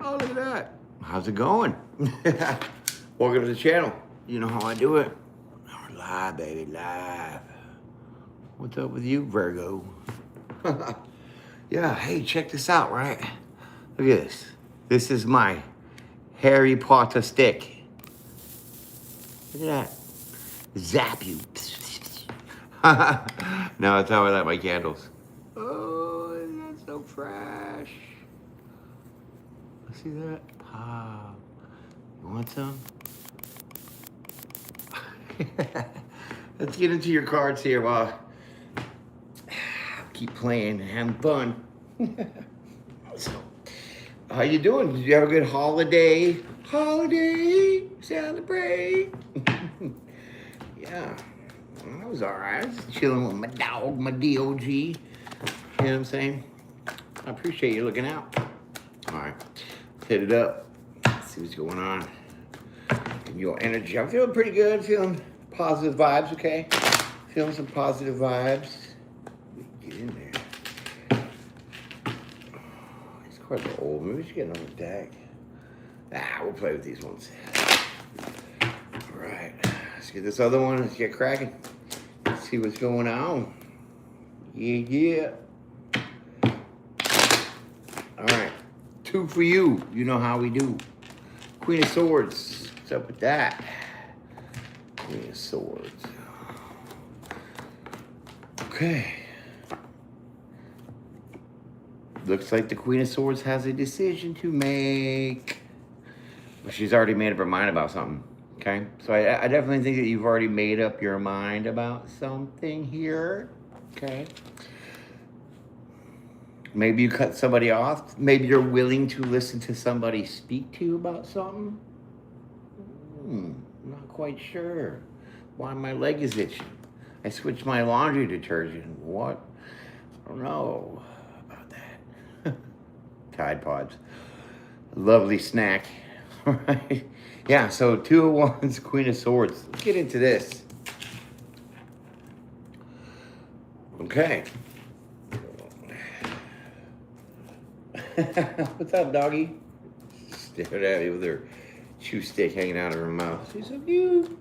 Oh, look at that. How's it going? Welcome to the channel. You know how I do it. We're live, baby, live. What's up with you, Virgo? Yeah, hey, check this out, right? Look at this. This is my Harry Potter stick. Look at that. Zap you. No, that's how I light my candles. Oh, isn't that so fresh? See that? Pop. You want some? Let's get into your cards here while I keep playing and having fun. So, how you doing? Did you have a good holiday? Holiday celebrate. Yeah, I was all right. I was just chilling with my dog, my DOG. You know what I'm saying? I appreciate you looking out. All right, let's hit it up. Let's see what's going on. And your energy. I'm feeling pretty good. Feeling positive vibes. Okay, feeling some positive vibes. Get in there. These cards are old. Maybe we should get another deck. We'll play with these ones. All right, let's get this other one. Let's get cracking. Let's see what's going on. Yeah. All right, 2 for you. You know how we do. Queen of Swords. What's up with that? Queen of Swords. Okay. Looks like the Queen of Swords has a decision to make. Well, she's already made up her mind about something. Okay? So I definitely think that you've already made up your mind about something here. Okay? Maybe you cut somebody off. Maybe you're willing to listen to somebody speak to you about something. Not quite sure. Why my leg is itching. I switched my laundry detergent. What? I don't know about that. Tide Pods. Lovely snack. All right. Yeah, so 2 of Wands, Queen of Swords. Let's get into this. Okay. What's up, doggy? Staring at me with her chew stick hanging out of her mouth. She's so cute.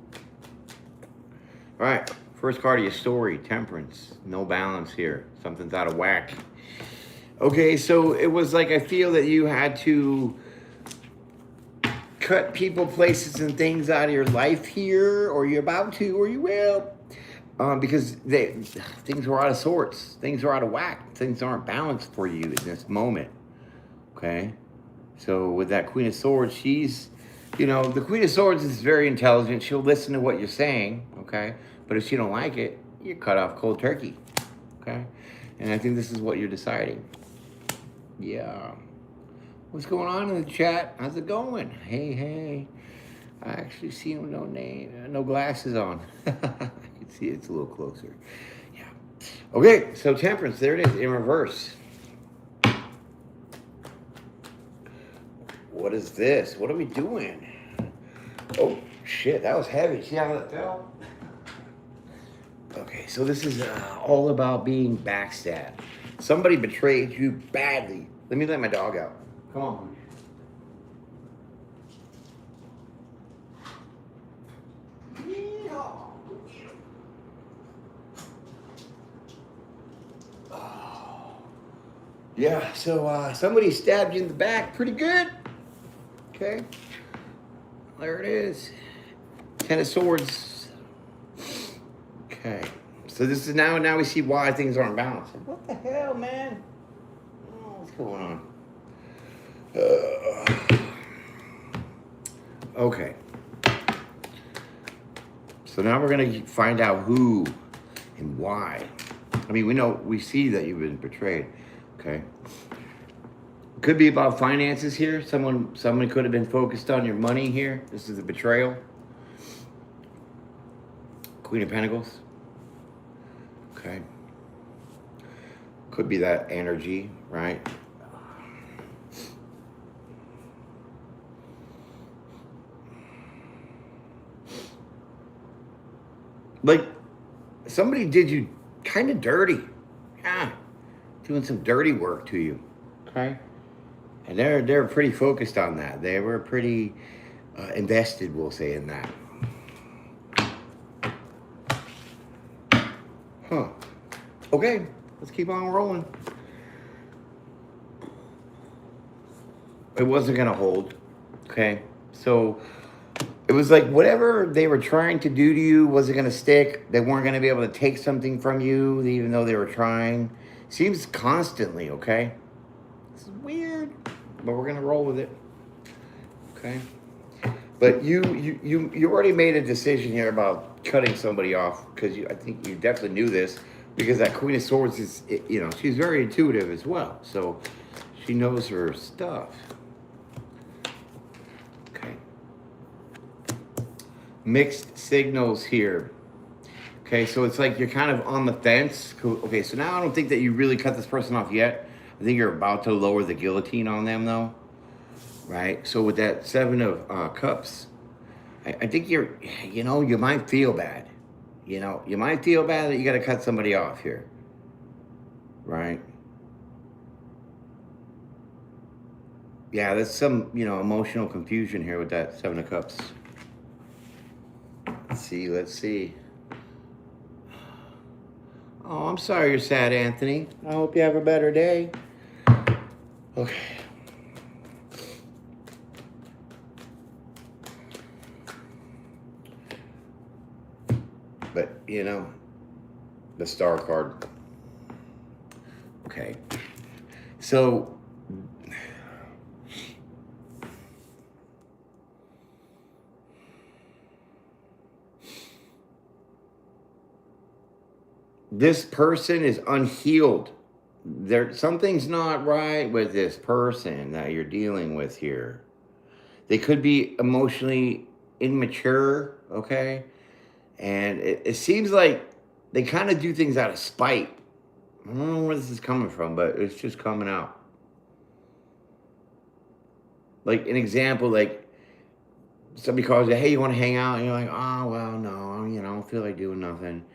All right, first card of your story, Temperance. No balance here. Something's out of whack. Okay, so it was like I feel that you had to cut people, places, and things out of your life here, or you're about to, or you will. Because things were out of sorts. Things are out of whack. Things aren't balanced for you in this moment. Okay? So with that Queen of Swords, she's, the Queen of Swords is very intelligent. She'll listen to what you're saying, okay? But if she don't like it, you're cut off cold turkey, okay? And I think this is what you're deciding. Yeah. What's going on in the chat? How's it going? Hey. I actually see no glasses on. I can see it's a little closer. Yeah. Okay, so Temperance, there it is, in reverse. What is this? What are we doing? Oh, shit, that was heavy. See how that fell? Okay, so this is all about being backstabbed. Somebody betrayed you badly. Let me let my dog out. Come on. Yeah, so somebody stabbed you in the back pretty good. Okay. There it is. 10 of Swords. Okay. So this is now we see why things aren't balanced. What the hell, man? Oh, what's going on? Okay. So now we're going to find out who and why. I mean, we see that you've been betrayed. Okay. Could be about finances here. Someone could have been focused on your money here. This is a betrayal. Queen of Pentacles. Okay. Could be that energy, right? Like, somebody did you kind of dirty. Yeah. Doing some dirty work to you. Okay? And they're pretty focused on that. They were pretty invested, we'll say, in that. Huh. Okay, let's keep on rolling. It wasn't gonna hold. Okay, so it was like whatever they were trying to do to you wasn't gonna stick. They weren't gonna be able to take something from you, even though they were trying. Seems constantly. Okay, this is weird, but we're gonna roll with it. Okay, but you already made a decision here about cutting somebody off because I think you definitely knew this because that Queen of Swords is, she's very intuitive as well, so she knows her stuff. Okay. Mixed signals here. Okay, so it's like you're kind of on the fence. Okay, so now I don't think that you really cut this person off yet. I think you're about to lower the guillotine on them, though. Right? So with that Seven of Cups, I think you might feel bad. You might feel bad that you got to cut somebody off here. Right? Yeah, there's some, emotional confusion here with that Seven of Cups. Let's see. Oh, I'm sorry you're sad, Anthony. I hope you have a better day. Okay. But, the Star card. Okay. So, this person is unhealed. Something's not right with this person that you're dealing with here. They could be emotionally immature, okay? And it seems like they kind of do things out of spite. I don't know where this is coming from, but it's just coming out. Like an example, like somebody calls you, hey, you want to hang out? And you're like, oh, well, no, I don't feel like doing nothing.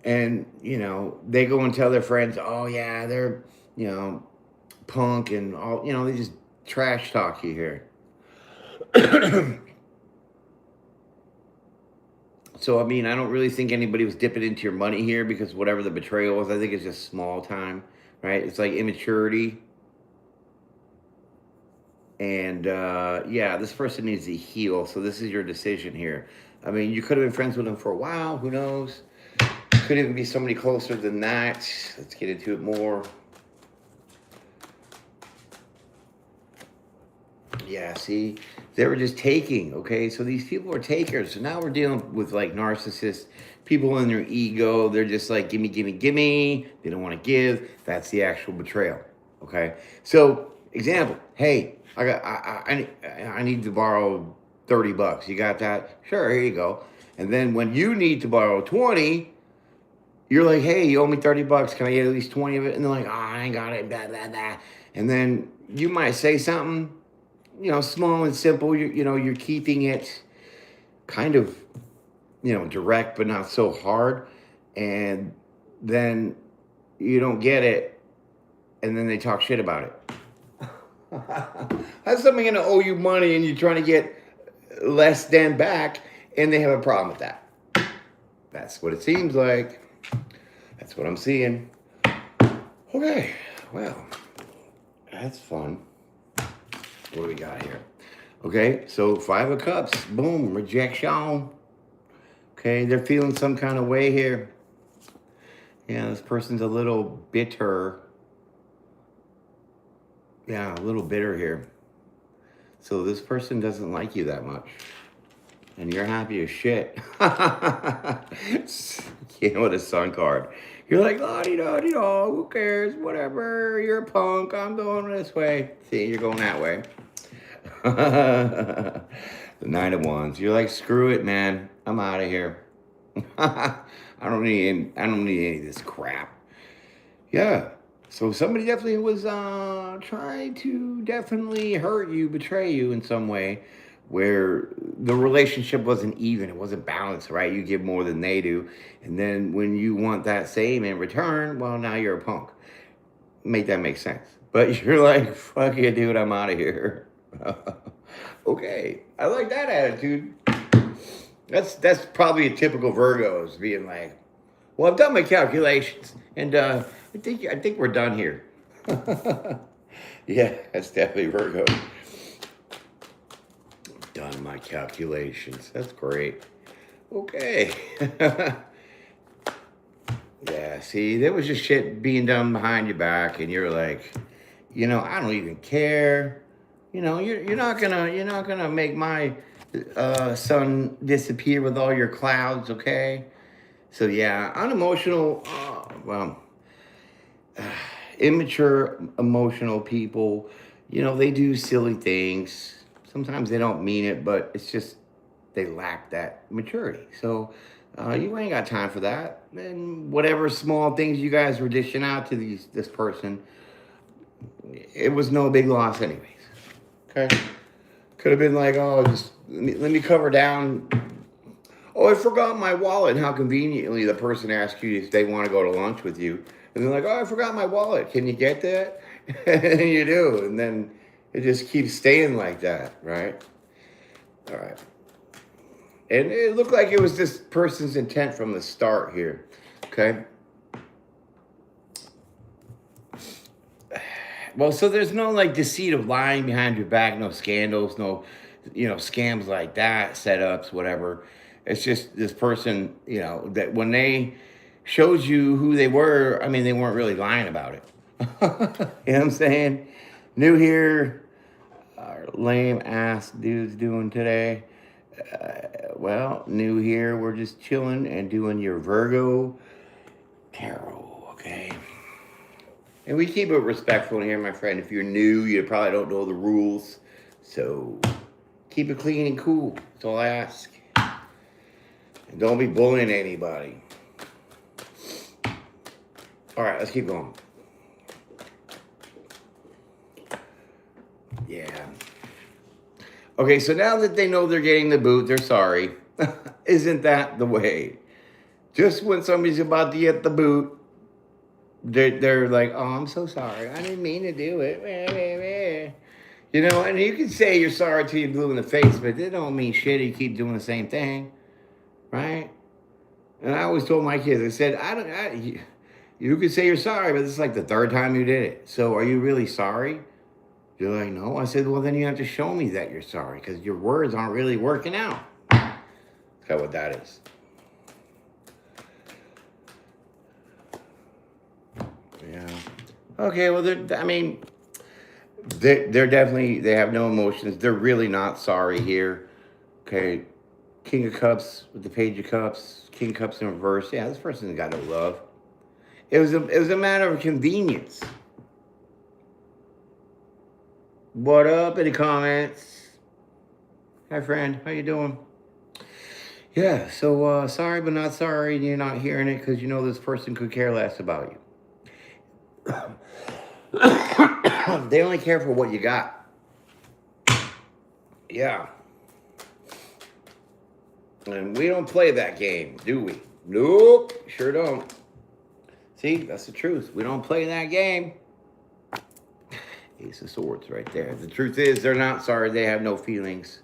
And, they go and tell their friends, oh, yeah, they're, punk and all, they just trash talk you here. So, I don't really think anybody was dipping into your money here because whatever the betrayal was, I think it's just small time, right? It's like immaturity. And, yeah, this person needs to heal. So this is your decision here. You could have been friends with them for a while. Who knows? Could even be somebody closer than that. Let's get into it more. Yeah, see, they were just taking, okay? So these people are takers. So now we're dealing with like narcissists, people in their ego. They're just like, gimme, gimme, gimme. They don't want to give. That's the actual betrayal, okay? So, example, hey, I need to borrow $30. You got that? Sure, here you go. And then when you need to borrow 20, you're like, hey, you owe me $30. Can I get at least 20 of it? And they're like, oh, I ain't got it, blah, blah, blah. And then you might say something, small and simple. You're keeping it kind of, direct, but not so hard. And then you don't get it. And then they talk shit about it. How's somebody going to owe you money and you're trying to get less than back and they have a problem with that? That's what it seems like. That's what I'm seeing. Okay, well, that's fun. What do we got here? Okay, so Five of Cups, boom, rejection. Okay, they're feeling some kind of way here. Yeah, this person's a little bitter. Yeah, a little bitter here. So this person doesn't like you that much. And you're happy as shit. With a Sun card. You're like, who cares? Whatever. You're a punk. I'm going this way. See, you're going that way. The Nine of Wands. You're like, screw it, man. I'm out of here. I don't need any of this crap. Yeah. So somebody definitely was trying to definitely hurt you, betray you in some way, where the relationship wasn't even, it wasn't balanced, right? You give more than they do. And then when you want that same in return, well, now you're a punk. Make that make sense. But you're like, fuck it, dude, I'm out of here. Okay, I like that attitude. That's probably a typical Virgos being like, well, I've done my calculations, and I think we're done here. Yeah, that's definitely Virgo. Done my calculations. That's great. Okay. Yeah, see, there was just shit being done behind your back, and you're like, I don't even care. You're not gonna make my sun disappear with all your clouds, okay? So yeah, unemotional. Well, immature, emotional people. They do silly things. Sometimes they don't mean it, but it's just they lack that maturity. So you ain't got time for that. And whatever small things you guys were dishing out to this person, it was no big loss anyways. Okay. Could have been like, oh, just let me cover down. Oh, I forgot my wallet. And how conveniently the person asks you if they want to go to lunch with you. And they're like, oh, I forgot my wallet. Can you get that? And you do. And then it just keeps staying like that, right? All right. And it looked like it was this person's intent from the start here. Okay. Well, so there's no like deceit of lying behind your back, no scandals, no, scams like that, setups, whatever. It's just this person, that when they showed you who they were, I mean, they weren't really lying about it. You know what I'm saying? New here, our lame ass dudes doing today. Well, new here, we're just chilling and doing your Virgo tarot, okay? And we keep it respectful here, my friend. If you're new, you probably don't know the rules. So keep it clean and cool. That's all I ask. And don't be bullying anybody. All right, let's keep going. Yeah. Okay, so now that they know they're getting the boot, they're sorry. Isn't that the way? Just when somebody's about to get the boot, they're like, oh, I'm so sorry. I didn't mean to do it. And you can say you're sorry till you're blue in the face, but it don't mean shit. You keep doing the same thing, right? And I always told my kids, I said, you could say you're sorry, but this is like the third time you did it. So are you really sorry? You're like, no. I said, well, then you have to show me that you're sorry because your words aren't really working out. That's kind of what that is. Yeah. Okay, well, they're definitely, they have no emotions. They're really not sorry here. Okay. King of Cups with the Page of Cups. King of Cups in reverse. Yeah, this person got no love. It was a matter of convenience. What up? Any comments? Hi, friend. How you doing? Yeah, so sorry but not sorry. You're not hearing it because this person could care less about you. They only care for what you got. Yeah. And we don't play that game, do we? Nope, sure don't. See, that's the truth. We don't play that game. Ace of Swords right there. The truth is, they're not sorry. They have no feelings.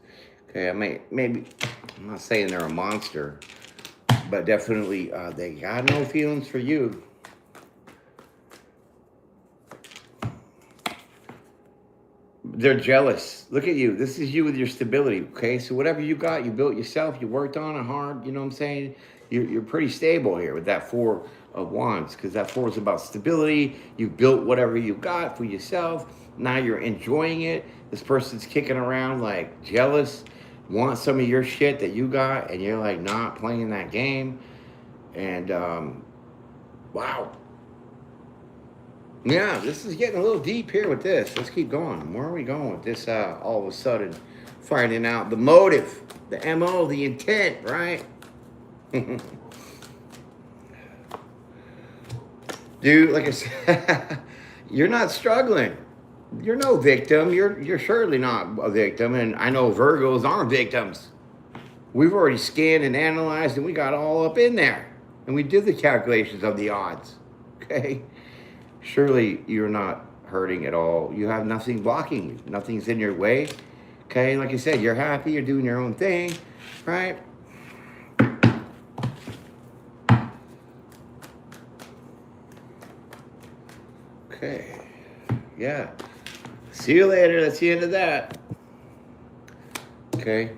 Okay, maybe, I'm not saying they're a monster, but definitely they got no feelings for you. They're jealous. Look at you. This is you with your stability, okay? So whatever you got, you built yourself. You worked on it hard. You know what I'm saying? You're pretty stable here with that Four of Wands because that 4 is about stability. You built whatever you got for yourself. Now you're enjoying it. This person's kicking around like jealous, wants some of your shit that you got, and you're like not playing that game. And wow. Yeah, this is getting a little deep here with this. Let's keep going. Where are we going with this all of a sudden? Finding out the motive, the MO, the intent, right? Dude, like I said, you're not struggling. You're no victim. You're surely not a victim. And I know Virgos aren't victims. We've already scanned and analyzed, and we got all up in there. And we did the calculations of the odds. Okay? Surely you're not hurting at all. You have nothing blocking you. Nothing's in your way. Okay, like I said, you're happy. You're doing your own thing, right? Okay. Yeah. See you later. That's the end of that. Okay.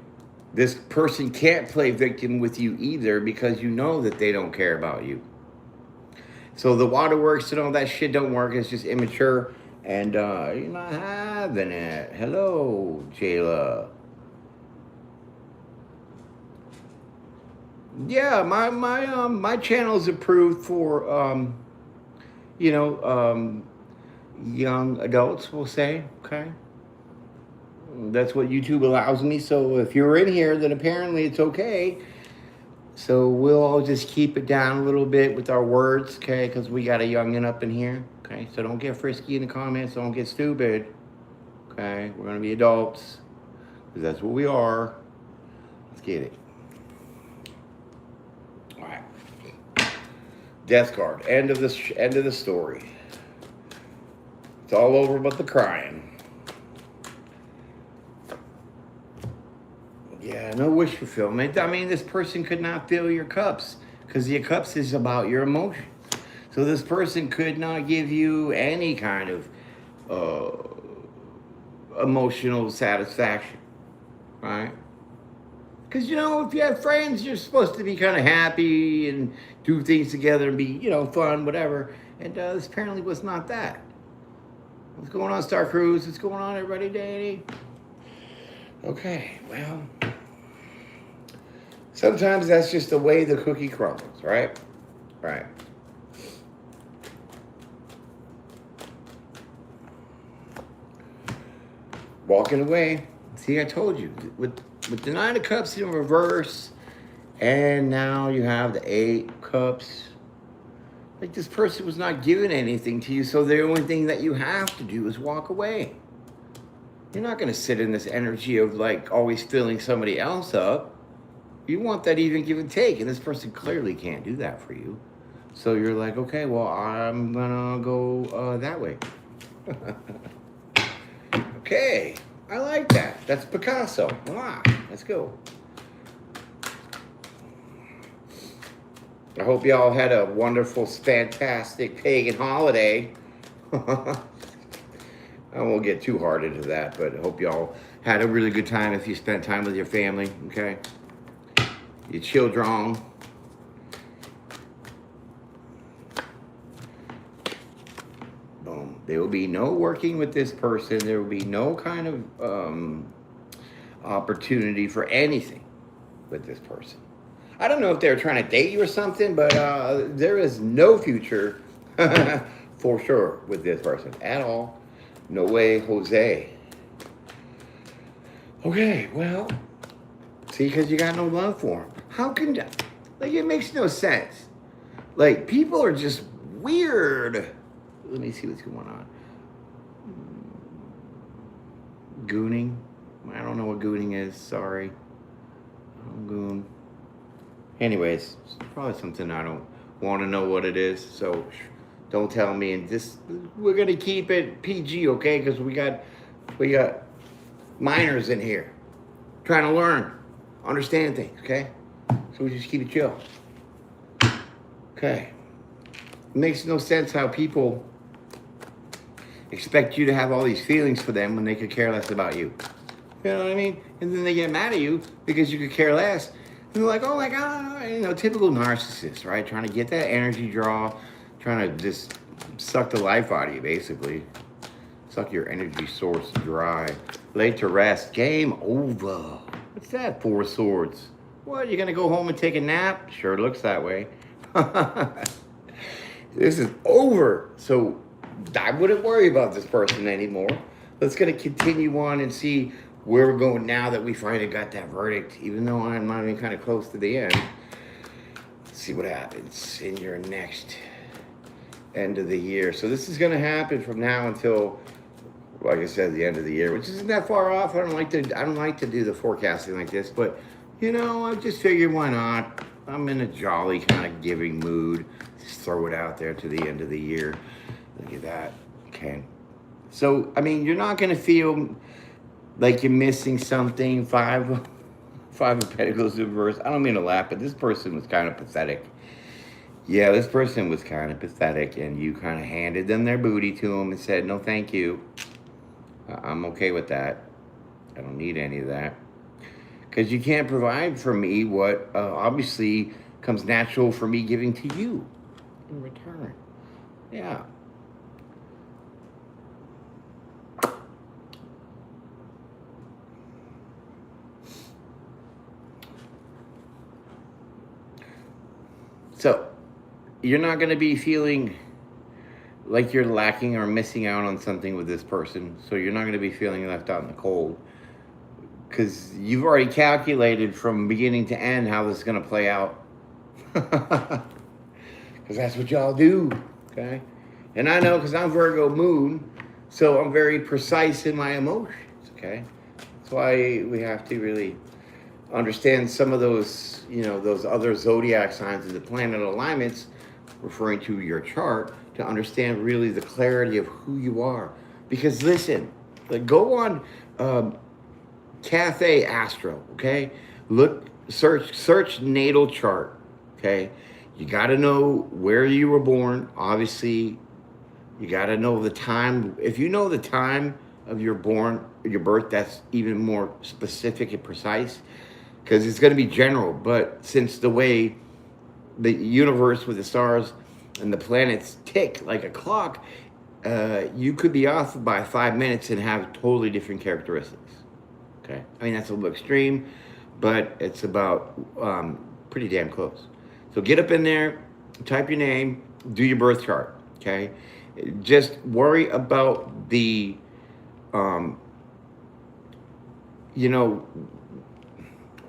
This person can't play victim with you either because you know that they don't care about you. So the waterworks and all that shit don't work. It's just immature. And you're not having it. Hello, Jayla. Yeah, my channel is approved for young adults, we'll say. Okay. That's what YouTube allows me. So if you're in here, then apparently it's okay. So we'll all just keep it down a little bit with our words, okay? Because we got a youngin' up in here, okay? So don't get frisky in the comments. Don't get stupid, okay? We're going to be adults because that's what we are. Let's get it. All right. Death card. End of the story. It's all over but the crying. Yeah, no wish fulfillment. I mean, this person could not fill your cups because your cups is about your emotions. So this person could not give you any kind of emotional satisfaction, right? Because, if you have friends, you're supposed to be kind of happy and do things together and be, fun, whatever. And this apparently was not that. What's going on, Star Cruise? What's going on, everybody, Danny? Okay, well, sometimes that's just the way the cookie crumbles, right? Right. Walking away. See, I told you. With the Nine of Cups in reverse, and now you have the Eight of Cups. Like, this person was not giving anything to you, so the only thing that you have to do is walk away. You're not going to sit in this energy of, like, always filling somebody else up. You want that even give and take, and this person clearly can't do that for you. So you're like, okay, well, I'm going to go that way. Okay, I like that. That's Picasso. Wow, let's go. I hope y'all had a wonderful, fantastic pagan holiday. I won't get too hard into that, but I hope y'all had a really good time if you spent time with your family, okay? Your children. Boom. There will be no working with this person. There will be no kind of opportunity for anything with this person. I don't know if they're trying to date you or something, but there is no future for sure with this person at all. No way, Jose. Okay, well, see, because you got no love for him. How can that? Like, it makes no sense. Like, people are just weird. Let me see what's going on. Gooning? I don't know what gooning is. Sorry. Goon. Anyways, it's probably something I don't want to know what it is. So don't tell me. And this, we're gonna keep it PG, okay? Because we got minors in here trying to learn, understand things, okay? So we just keep it chill. Okay. It makes no sense how people expect you to have all these feelings for them when they could care less about you. You know what I mean? And then they get mad at you because you could care less. And they're like, oh my God, typical narcissist, right? Trying to get that energy draw, trying to just suck the life out of you, basically. Suck your energy source dry. Laid to rest. Game over. What's that, Four of Swords? What, you're gonna go home and take a nap? Sure looks that way. This is over. So I wouldn't worry about this person anymore. Let's gonna continue on and see where we're going now that we finally got that verdict, even though I'm not even kind of close to the end. Let's see what happens in your next end of the year. So this is going to happen from now until, like I said, the end of the year, which isn't that far off. I don't like to do the forecasting like this, but I just figured, why not? I'm in a jolly kind of giving mood. Just throw it out there to the end of the year. Look at that. Okay. So, I mean, you're not going to feel like you're missing something. Five of Pentacles in reverse. I don't mean to laugh, but this person was kind of pathetic. Yeah, this person was kind of pathetic, and you kind of handed them their booty to them and said, no, thank you. I'm okay with that. I don't need any of that. Because you can't provide for me what obviously comes natural for me giving to you in return. Yeah. So, you're not going to be feeling like you're lacking or missing out on something with this person. So you're not going to be feeling left out in the cold. Because you've already calculated from beginning to end how this is going to play out. Because that's what y'all do, okay? And I know because I'm Virgo moon, so I'm very precise in my emotions, okay? That's why we have to really understand some of those, those other zodiac signs and the planet alignments, referring to your chart, to understand really the clarity of who you are. Because listen, like go on Cafe Astro, okay? Search natal chart, okay? You got to know where you were born. Obviously, you got to know the time. If you know the time of your birth, that's even more specific and precise, because it's going to be general. But since the way the universe with the stars and the planets tick like a clock, you could be off by 5 minutes and have totally different characteristics. Okay, I mean that's a little extreme, but it's about pretty damn close. So get up in there, type your name, do your birth chart. Okay, just worry about the,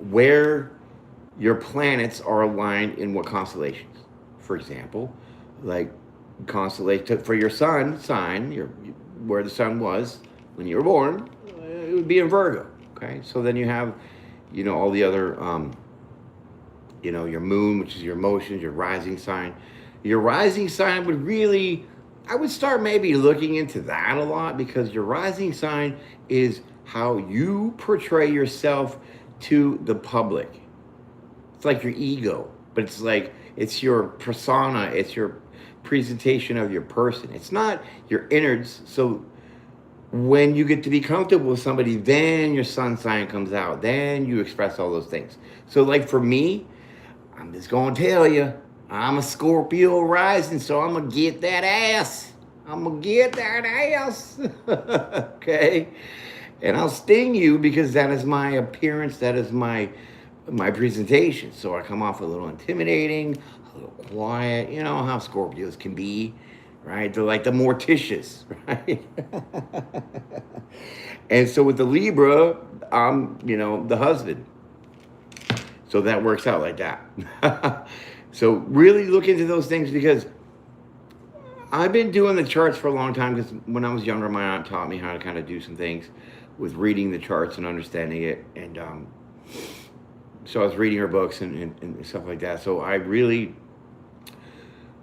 where your planets are aligned in what constellations. For example, like constellation for your sun sign, where the sun was when you were born, it would be in Virgo. Okay, so then you have, all the other, your moon, which is your emotions, your rising sign. Your rising sign would really, I would start maybe looking into that a lot, because your rising sign is how you portray yourself to the public. It's like your ego, but it's your persona, it's your presentation of your person. It's not your innards. So when you get to be comfortable with somebody, then your sun sign comes out. Then you express all those things. So like for me, I'm just going to tell you, I'm a Scorpio rising, so I'm going to get that ass. I'm going to get that ass. Okay? And I'll sting you because that is my appearance. That is my presentation. So I come off a little intimidating, a little quiet. You know how Scorpios can be, right? They're like the morticious, right? And so with the Libra, I'm, the husband. So that works out like that. So really look into those things, because I've been doing the charts for a long time, because when I was younger, my aunt taught me how to kind of do some things with reading the charts and understanding it. And so I was reading her books and stuff like that. So I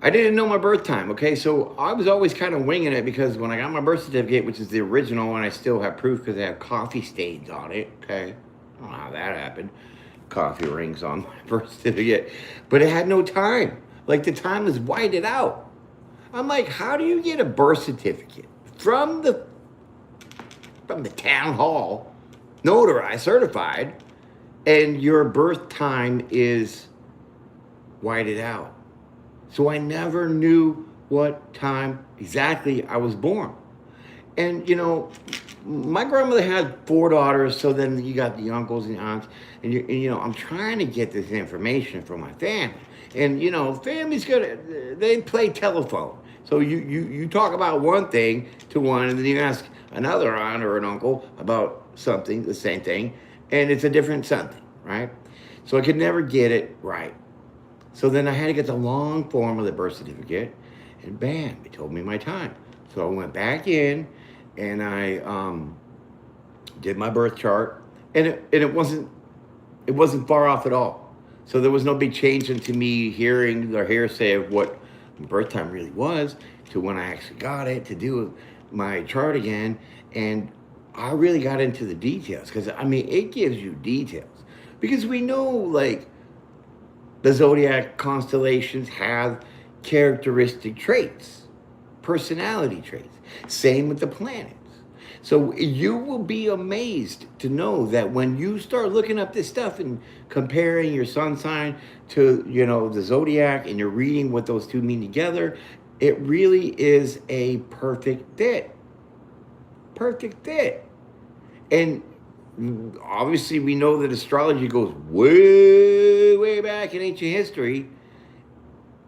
didn't know my birth time, okay? So I was always kind of winging it, because when I got my birth certificate, which is the original, and I still have proof because I have coffee stains on it, okay? I don't know how that happened. Coffee rings on my birth certificate. But it had no time. Like the time was whited out. I'm like, how do you get a birth certificate from the town hall, notarized, certified, and your birth time is whited out? So I never knew what time exactly I was born. And, my grandmother had 4 daughters, so then you got the uncles and aunts. And, I'm trying to get this information from my family. And, family's good. They play telephone. So you talk about one thing to one, and then you ask another aunt or an uncle about something, the same thing, and it's a different something, right? So I could never get it right. So then I had to get the long form of the birth certificate, and bam, it told me my time. So I went back in, and I did my birth chart, and it wasn't far off at all. So there was no big change into me hearing the hearsay of what my birth time really was to when I actually got it to do my chart again, and I really got into the details because I mean it gives you details because we know like the zodiac constellations have characteristic traits, personality traits. Same with the planets. So you will be amazed to know that when you start looking up this stuff and comparing your sun sign to, you know, the zodiac and you're reading what those two mean together, it really is a perfect fit. Perfect fit. And obviously we know that astrology goes way, way back in ancient history.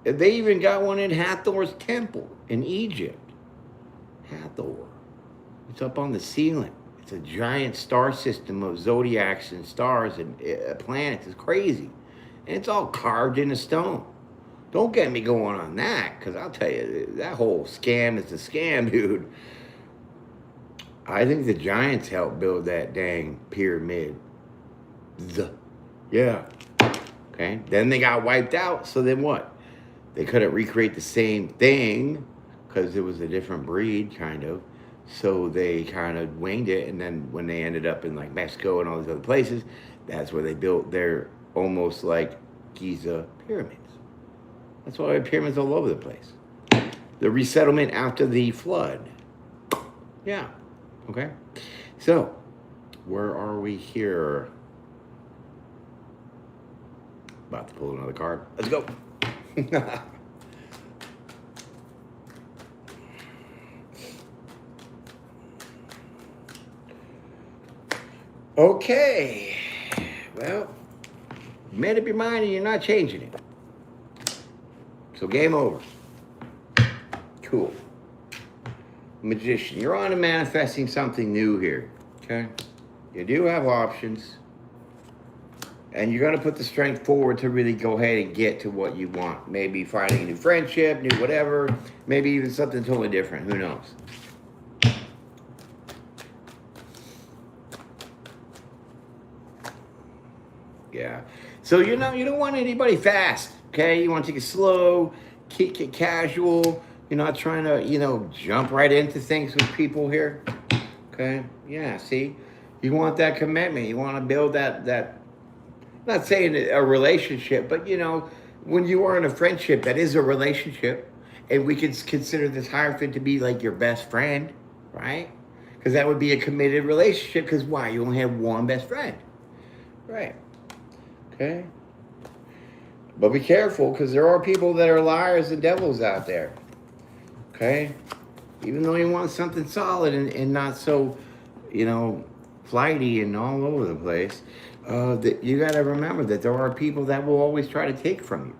They even got one in Hathor's temple in Egypt. Hathor. It's up on the ceiling. It's a giant star system of zodiacs and stars and planets. It's crazy. And it's all carved into stone. Don't get me going on that, because I'll tell you, that whole scam is a scam, dude. I think the giants helped build that dang pyramid. Yeah. Okay. Then they got wiped out. So then what? They couldn't recreate the same thing because it was a different breed, kind of. So they kind of winged it. And then when they ended up in like Mexico and all these other places, that's where they built their almost like Giza pyramids. That's why we have pyramids all over the place. The resettlement after the flood. Yeah. Okay. So, where are we here? About to pull another card. Let's go. Okay. Well, you made up your mind and you're not changing it. So game over. Cool. Magician, you're on to manifesting something new here. Okay? You do have options. And you're going to put the strength forward to really go ahead and get to what you want. Maybe finding a new friendship, new whatever. Maybe even something totally different. Who knows? Yeah. So you don't want anybody fast. Okay? You want to take it slow, keep it casual. You're not trying to, jump right into things with people here. Okay? Yeah, see? You want that commitment. You want to build that not saying a relationship, but when you are in a friendship, that is a relationship. And we could consider this Hierophant to be like your best friend, right? Because that would be a committed relationship. Because why? You only have one best friend. Right. Okay? But be careful, because there are people that are liars and devils out there. Okay? Even though you want something solid and not so, flighty and all over the place, that you got to remember that there are people that will always try to take from you.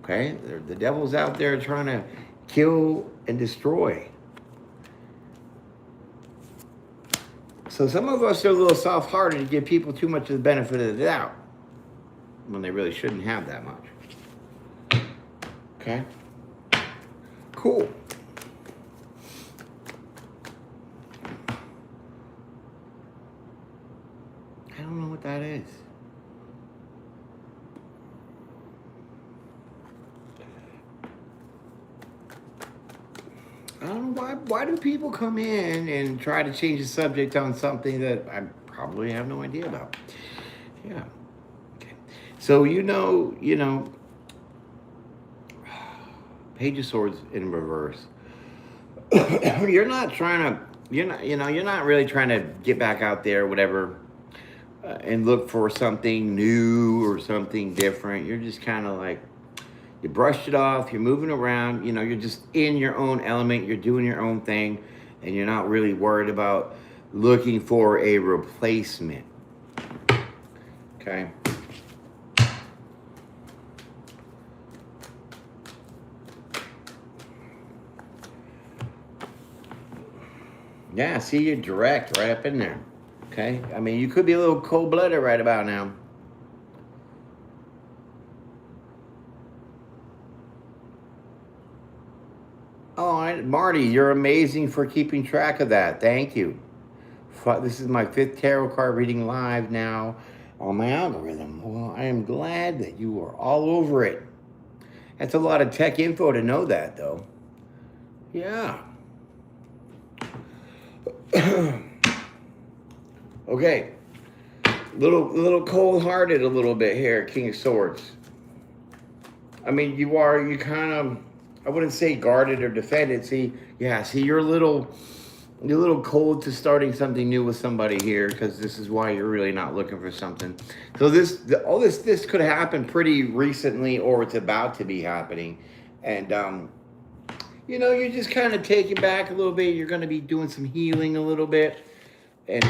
Okay? The devil's out there trying to kill and destroy. So some of us are a little soft-hearted to give people too much of the benefit of the doubt when they really shouldn't have that much. Okay? Cool. I don't know what that is. I don't know why do people come in and try to change the subject on something that I probably have no idea about. Yeah. Okay. So Page of Swords in reverse. You're not really trying to get back out there, whatever, and look for something new or something different. You're just kind of like, you brushed it off, you're moving around, you're just in your own element, you're doing your own thing, and you're not really worried about looking for a replacement. Okay? Yeah, see, you're direct right up in there. Okay? I mean, you could be a little cold-blooded right about now. Oh, Marty, you're amazing for keeping track of that. Thank you. This is my 5th tarot card reading live now on my algorithm. Well, I am glad that you are all over it. That's a lot of tech info to know that, though. Yeah. Okay. Little cold-hearted a little bit here, King of Swords. I mean, you kind of, I wouldn't say guarded or defended. See, yeah, see, you're a little cold to starting something new with somebody here because this is why you're really not looking for something. So all this could happen pretty recently, or it's about to be happening, and you're just kind of taking back a little bit. You're going to be doing some healing a little bit, and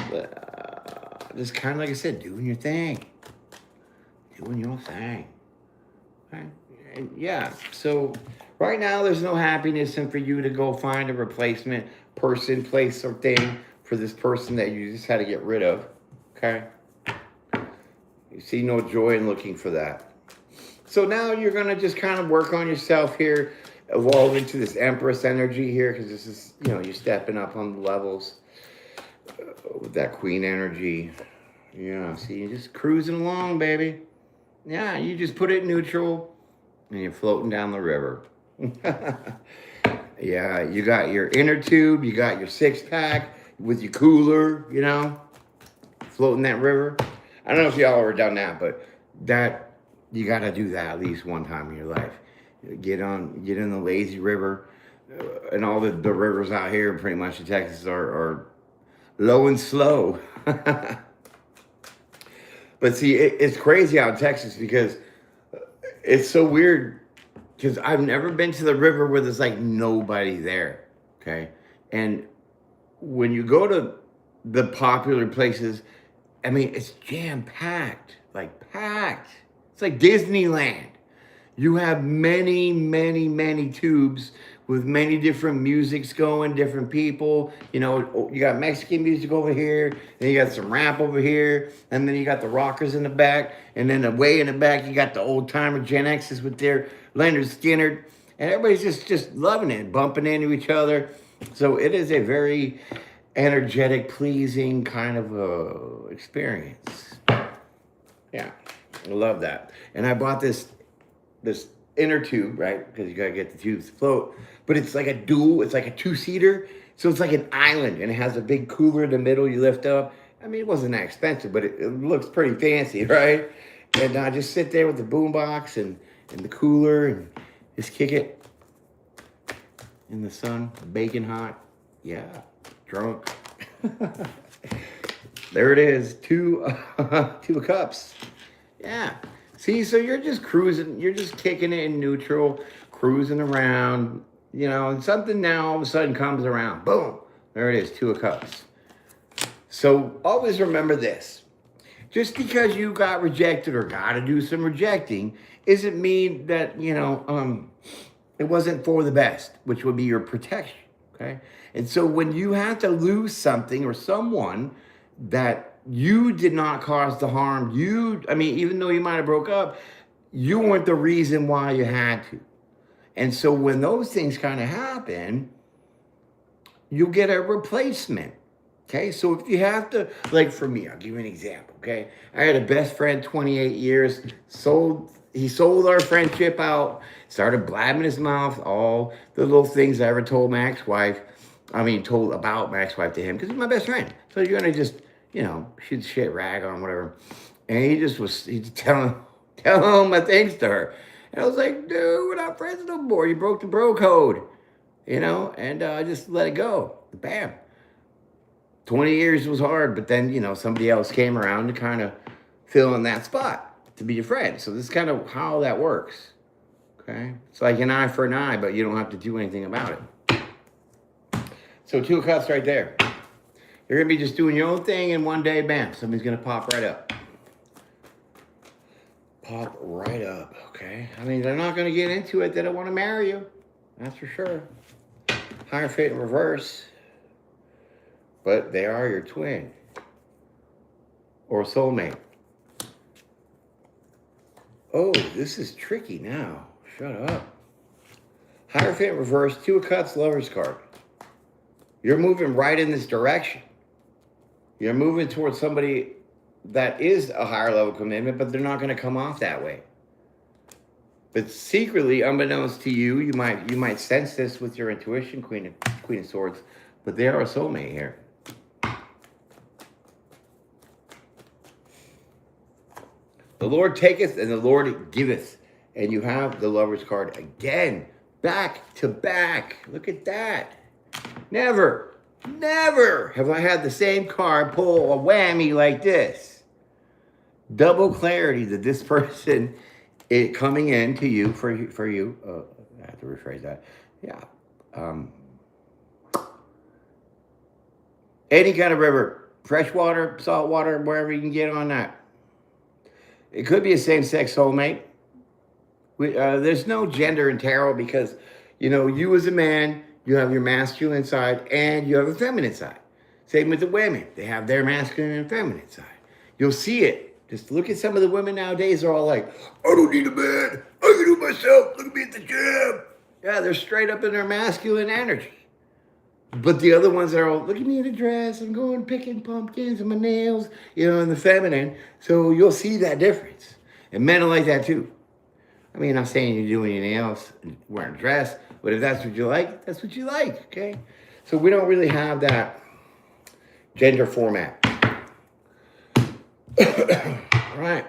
just kind of like I said, doing your thing, doing your thing. Right? And yeah, so right now there's no happiness in for you to go find a replacement person, place, or thing for this person that you just had to get rid of. Okay? You see no joy in looking for that. So now you're going to just kind of work on yourself here, evolve into this Empress energy here, because this is, you're stepping up on the levels with that Queen energy. Yeah, see, you're just cruising along, baby. Yeah, you just put it in neutral, and you're floating down the river. Yeah, you got your inner tube, you got your 6-pack with your cooler, floating that river. I don't know if y'all ever done that, but you got to do that at least one time in your life. Get in the lazy river, and all the rivers out here, pretty much in Texas, are low and slow. But see, it's crazy out in Texas because it's so weird. Because I've never been to the river where there's like nobody there, okay? And when you go to the popular places, I mean, it's jam-packed, like packed. It's like Disneyland. You have many, many, many tubes with many different musics going, different people. You got Mexican music over here, and you got some rap over here, and then you got the rockers in the back, and then way in the back, you got the old-timer Gen X's with their Leonard Skinner, and everybody's just loving it, bumping into each other. So it is a very energetic, pleasing kind of experience. Yeah, I love that. And I bought this inner tube, right? Because you gotta get the tubes to float. But it's like it's like a 2-seater. So it's like an island, and it has a big cooler in the middle you lift up. I mean, it wasn't that expensive, but it looks pretty fancy, right? And I just sit there with the boombox and the cooler and just kick it in the sun, baking hot. Yeah, drunk. There it is, two cups. Yeah. See, so you're just cruising, you're just kicking it in neutral, cruising around, and something now all of a sudden comes around. Boom. There it is, 2 of cups. So always remember this. Just because you got rejected or got to do some rejecting isn't mean that, it wasn't for the best, which would be your protection, okay? And so when you have to lose something or someone that you did not cause the harm, even though you might have broke up, you weren't the reason why you had to. And so when those things kind of happen, you get a replacement. Okay, so if you have to, like for me, I'll give you an example, okay? I had a best friend, 28 years, he sold our friendship out, started blabbing his mouth, all the little things I ever told my ex-wife, told about my ex-wife to him, because he's my best friend. So you're gonna just, shoot shit, rag on, whatever. And he's telling my things to her. And I was like, dude, we're not friends no more. You broke the bro code, and I just let it go. Bam. 20 years was hard, but then, somebody else came around to kind of fill in that spot to be your friend. So this is kind of how that works, okay? It's like an eye for an eye, but you don't have to do anything about it. So 2 cups right there. You're going to be just doing your own thing, and one day, bam, somebody's going to pop right up. Pop right up, okay? They're not going to get into it. They don't want to marry you. That's for sure. Hierophant in reverse. But they are your twin or soulmate. Oh, this is tricky now. Shut up. Hierophant reverse, 2 of cups, Lover's card. You're moving right in this direction. You're moving towards somebody that is a higher level commitment, but they're not going to come off that way. But secretly, unbeknownst to you, you might sense this with your intuition, Queen of Swords, but they are a soulmate here. The Lord taketh and the Lord giveth. And you have the Lover's card again. Back to back. Look at that. Never have I had the same card pull a whammy like this. Double clarity that this person is coming in to you for you. I have to rephrase that. Yeah. Any kind of river, fresh water, salt water, wherever you can get on that. It could be a same-sex soulmate. There's no gender in tarot because, you as a man, you have your masculine side and you have a feminine side. Same with the women. They have their masculine and feminine side. You'll see it. Just look at some of the women nowadays. They're all like, I don't need a man. I can do it myself. Look at me at the gym. Yeah, they're straight up in their masculine energy. But the other ones are all, look at me in a dress. I'm going picking pumpkins and my nails, in the feminine. So you'll see that difference. And men are like that too. I mean, I'm not saying you're doing your nails and wearing a dress, but if that's what you like, that's what you like, okay? So we don't really have that gender format. All right.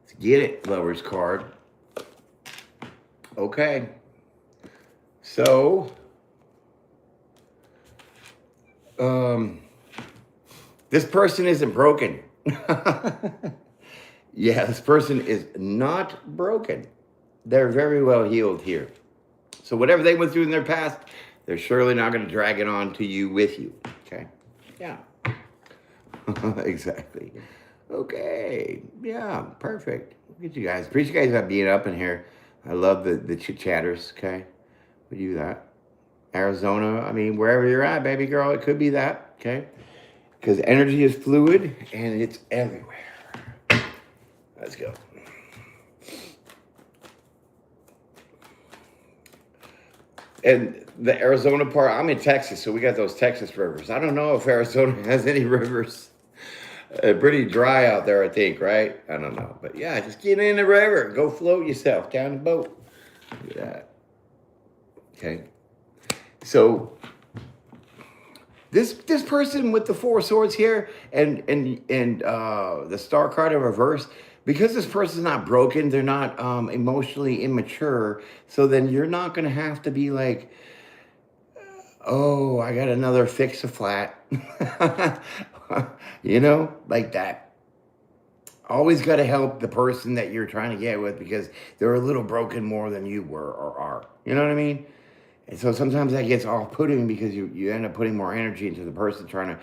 Let's get it, Lover's card. Okay. So, this person isn't broken. Yeah, this person is not broken. They're very well healed here. So whatever they went through in their past, they're surely not going to drag it on to you with you. Okay? Yeah. Exactly. Okay. Yeah, perfect. Look at you guys. Appreciate you guys being up in here. I love the chit-chatters, okay? We do that. Arizona, I mean, wherever you're at, baby girl, it could be that, okay? Because energy is fluid and it's everywhere. Let's go. And the Arizona part, I'm in Texas, so we got those Texas rivers. I don't know if Arizona has any rivers. Pretty dry out there, I think, right? I don't know. But yeah, just get in the river. Go float yourself down the boat. Look at that. Okay. So this person with the Four of Swords here and the Star card in reverse, because this person's not broken, they're not emotionally immature. So then you're not going to have to be like, oh, I got another fix-a-flat. Like that. Always got to help the person that you're trying to get with because they're a little broken more than you were or are. You know what I mean? And so sometimes that gets off-putting because you end up putting more energy into the person trying to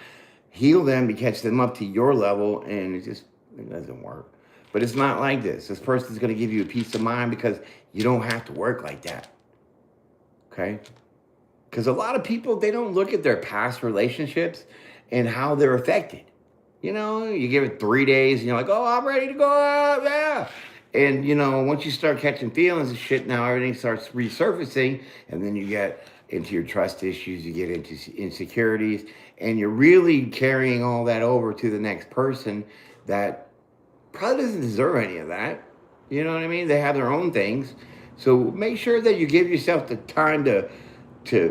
heal them to catch them up to your level, and it doesn't work. But it's not like this. This person's going to give you a peace of mind because you don't have to work like that. Okay? Because a lot of people, they don't look at their past relationships and how they're affected. You give it 3 days and you're like, oh, I'm ready to go out, yeah. And, once you start catching feelings and shit, now everything starts resurfacing. And then you get into your trust issues, you get into insecurities, and you're really carrying all that over to the next person that probably doesn't deserve any of that. You know what I mean? They have their own things. So make sure that you give yourself the time to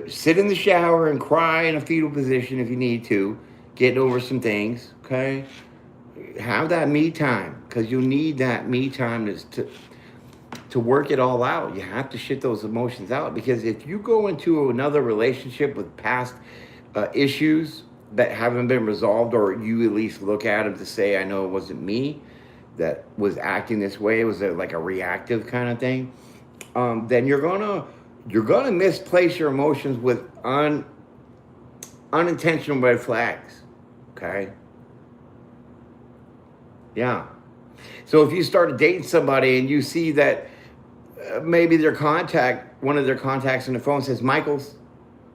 sit in the shower and cry in a fetal position if you need to, get over some things, okay? Have that me time, because you need that me time to work it all out. You have to shit those emotions out, because if you go into another relationship with past issues that haven't been resolved, or you at least look at them to say, I know it wasn't me that was acting this way, it was like a reactive kind of thing, then you're gonna misplace your emotions with unintentional red flags, okay? Yeah. So if you started dating somebody and you see that maybe one of their contacts on the phone says Michael's,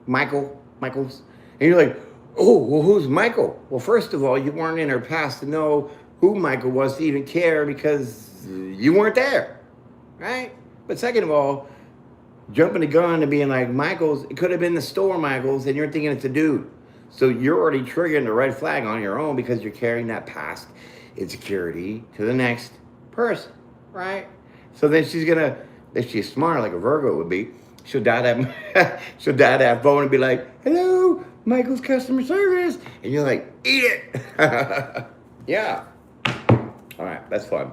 and you're like, oh, well, who's Michael? Well, first of all, you weren't in her past to know who Michael was to even care because you weren't there, right? But second of all, jumping the gun and being like, Michael's, it could have been the store Michael's, and you're thinking it's a dude. So you're already triggering the red flag on your own because you're carrying that past insecurity to the next person, right? So then if she's smart like a Virgo would be, she'll dial that phone and be like, hello, Michael's customer service. And you're like, eat it. Yeah. All right, that's fun.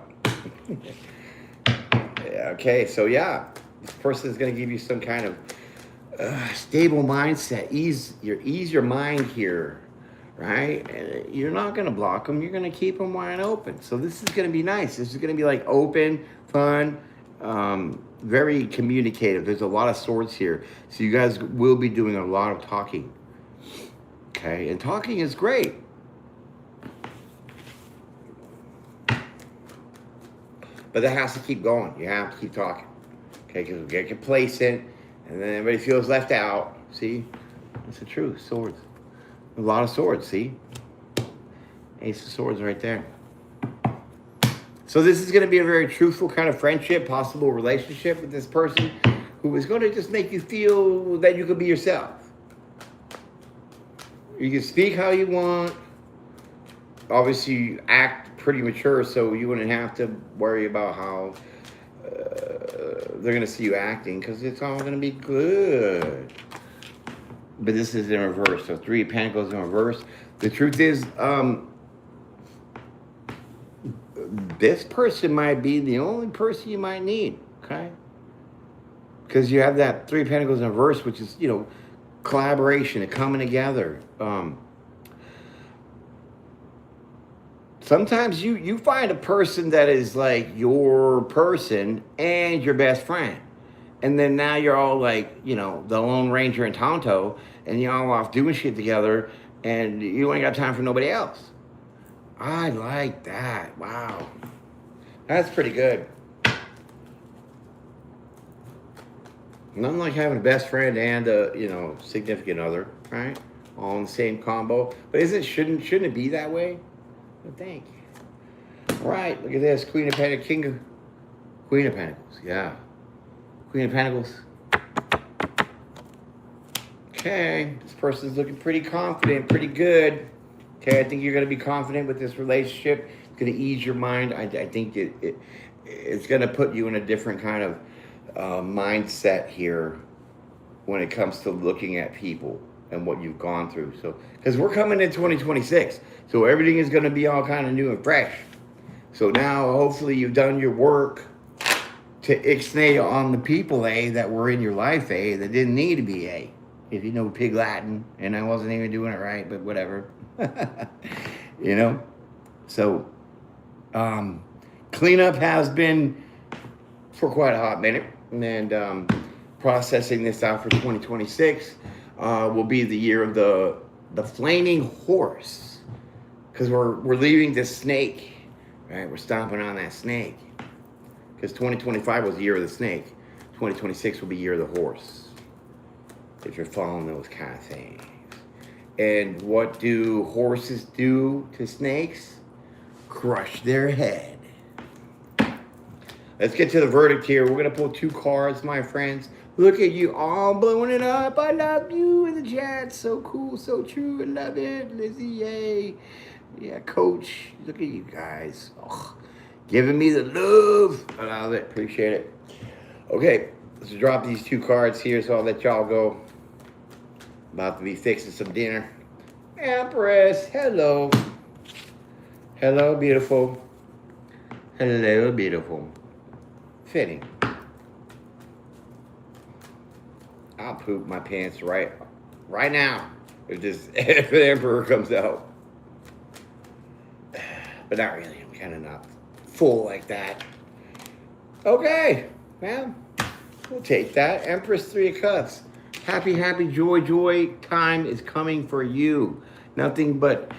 Yeah, okay, so yeah, this person is going to give you some kind of stable mindset. Ease your mind here, right? And you're not going to block them. You're going to keep them wide open. So this is going to be nice. This is going to be like open, fun, very communicative. There's a lot of swords here. So you guys will be doing a lot of talking. Okay, and talking is great. But that has to keep going. You have to keep talking. Okay, because we get complacent, and then everybody feels left out. See? That's the truth. Swords. A lot of swords, see? Ace of Swords right there. So this is going to be a very truthful kind of friendship, possible relationship with this person who is going to just make you feel that you could be yourself. You can speak how you want. Obviously, you act pretty mature, so you wouldn't have to worry about how they're going to see you acting, because it's all going to be good. But this is in reverse. So 3 of Pentacles in reverse. The truth is, this person might be the only person you might need, okay? Because you have that 3 of Pentacles in reverse, which is, you know, collaboration and coming together. Sometimes you find a person that is like your person and your best friend. And then now you're all like, you know, the Lone Ranger and Tonto, and you're all off doing shit together, and you ain't got time for nobody else. I like that. Wow. That's pretty good. Nothing like having a best friend and a, you know, significant other, right? All in the same combo. But shouldn't it be that way? I think. All right, look at this. Queen of Pentacles. Queen of Pentacles, yeah. Queen of Pentacles. Okay, this person's looking pretty confident, pretty good. Okay, I think you're going to be confident with this relationship. It's going to ease your mind. I think it's going to put you in a different kind of mindset here when it comes to looking at people and what you've gone through. So, because we're coming in 2026, so everything is going to be all kind of new and fresh. So now, hopefully, you've done your work to ixnay on the people, that were in your life, that didn't need to be, If you know Pig Latin, and I wasn't even doing it right, but whatever. You know? So, cleanup has been for quite a hot minute, and processing this out for 2026 will be the year of the flaming horse, because we're leaving the snake, right? We're stomping on that snake, because 2025 was the year of the snake. 2026 will be year of the horse, if you're following those kind of things. And what do horses do to snakes? Crush their head. Let's get to the verdict here. We're going to pull 2 cards, my friends. Look at you all blowing it up. I love you in the chat. So cool, so true. I love it. Lizzie, yay. Yeah, coach. Look at you guys. Oh, giving me the love. I love it. Appreciate it. Okay, let's drop these 2 cards here, so I'll let y'all go. About to be fixing some dinner. Empress, hello. Hello, beautiful. Hello, beautiful. Fitting. I'll poop my pants right now if the Emperor comes out. But not really. I'm kind of not full like that. Okay, well, we'll take that. Empress, 3 of Cups. Happy, happy, joy time is coming for you. Nothing but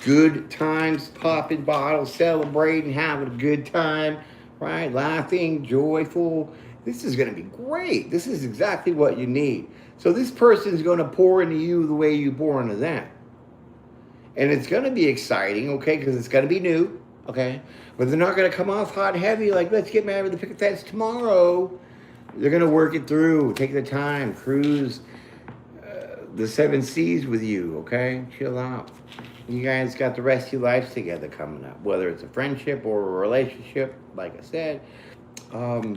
good times, popping bottles, celebrating, having a good time, right? Laughing, joyful. This is going to be great. This is exactly what you need. So this person is going to pour into you the way you pour into them. And it's going to be exciting, okay, because it's going to be new, okay? But they're not going to come off hot and heavy like, let's get married with the picket fence tomorrow. They're going to work it through. Take the time. Cruise the 7 seas with you, okay? Chill out. You guys got the rest of your lives together coming up, whether it's a friendship or a relationship, like I said. You're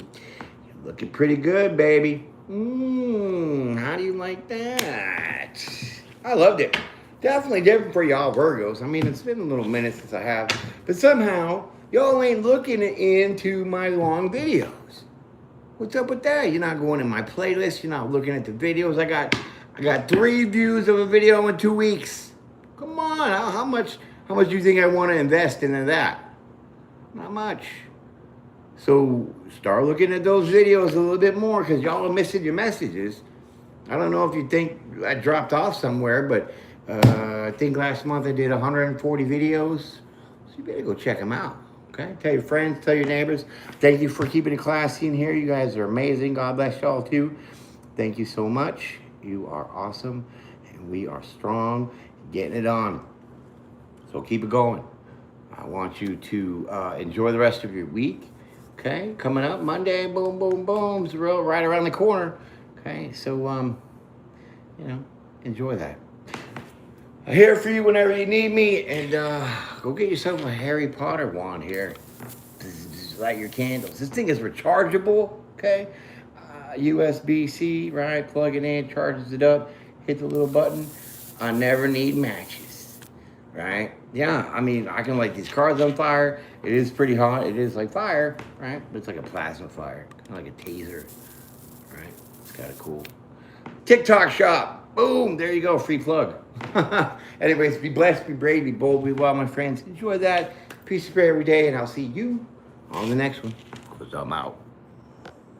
looking pretty good, baby. How do you like that? I loved it. Definitely different for y'all Virgos. I mean, it's been a little minute since I have, but somehow y'all ain't looking into my long videos. What's up with that? You're not going in my playlist. You're not looking at the videos. I got 3 views of a video in 2 weeks. Come on, how much do you think I want to invest into that? Not much. So start looking at those videos a little bit more because y'all are missing your messages. I don't know if you think I dropped off somewhere, but I think last month I did 140 videos. So you better go check them out. Okay? Tell your friends, tell your neighbors. Thank you for keeping it classy in here. You guys are amazing. God bless y'all too. Thank you so much. You are awesome. And we are strong, getting it on. So keep it going. I want you to enjoy the rest of your week. Okay? Coming up Monday, boom, boom, boom. It's right around the corner. Okay? So, you know, enjoy that. I'm here for you whenever you need me, and go get yourself a Harry Potter wand here. Just light your candles. This thing is rechargeable, okay? USB-C, right? Plug it in, charges it up, hit the little button. I never need matches, right? Yeah, I mean, I can light these cards on fire. It is pretty hot. It is like fire, right? But it's like a plasma fire, kind of like a taser, right? It's kind of cool. TikTok shop. Boom, there you go, free plug. Anyways, be blessed, be brave, be bold, be wild, my friends. Enjoy that. Peace and prayer every day, and I'll see you on the next one, because I'm out.